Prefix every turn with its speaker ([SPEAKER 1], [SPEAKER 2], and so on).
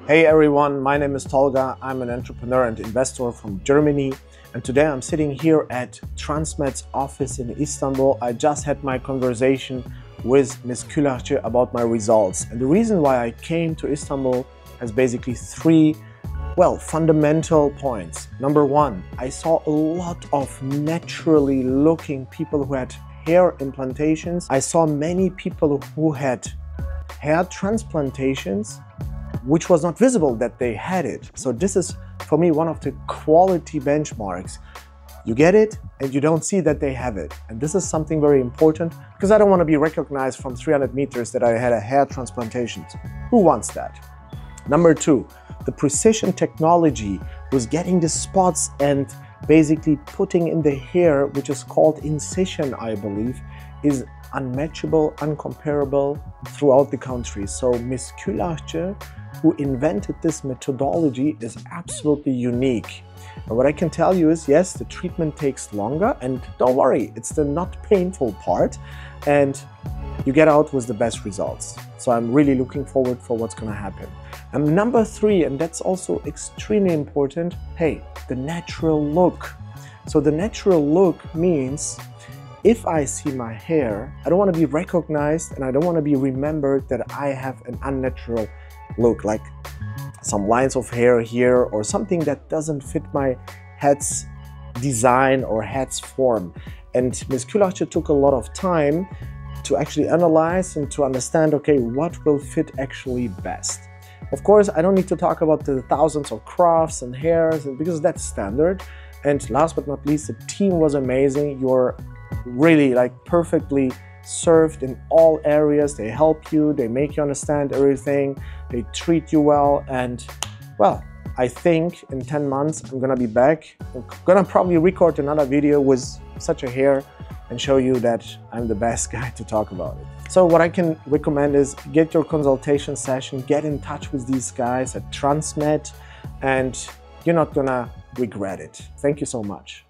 [SPEAKER 1] Hey everyone, my name is Tolga. I'm an entrepreneur and investor from Germany. And today I'm sitting here at Transmed's office in Istanbul. I just had my conversation with Ms. Küllacı about my results. And the reason why I came to Istanbul has basically three, fundamental points. Number one, I saw a lot of naturally looking people who had hair implantations. I saw many people who had hair transplantations, which was not visible that they had it. So this is, for me, one of the quality benchmarks. You get it and you don't see that they have it. And this is something very important because I don't want to be recognized from 300 meters that I had a hair transplantation. Who wants that? Number two, the precision technology was getting the spots and basically putting in the hair, which is called incision, I believe, is unmatchable, uncomparable throughout the country. So Ms. Küllacı, who invented this methodology, is absolutely unique. And what I can tell you is, yes, the treatment takes longer, and don't worry, it's the not painful part, and you get out with the best results. So I'm really looking forward for what's gonna happen. And number three, and that's also extremely important, hey, the natural look. So the natural look means if I see my hair, I don't want to be recognized and I don't want to be remembered that I have an unnatural look, like some lines of hair here or something that doesn't fit my head's design or head's form. And Ms. Küllacı took a lot of time to actually analyze and to understand, okay, what will fit actually best. Of course, I don't need to talk about the thousands of crafts and hairs, because that's standard. And last but not least, the team was amazing. You're really perfectly served in all areas. They help you, they make you understand everything, they treat you well, and well, I think in 10 months I'm gonna be back. I'm gonna probably record another video with such a hair and show you that I'm the best guy to talk about it. So what I can recommend is get your consultation session, get in touch with these guys at Transmed, and you're not gonna regret it. Thank you so much.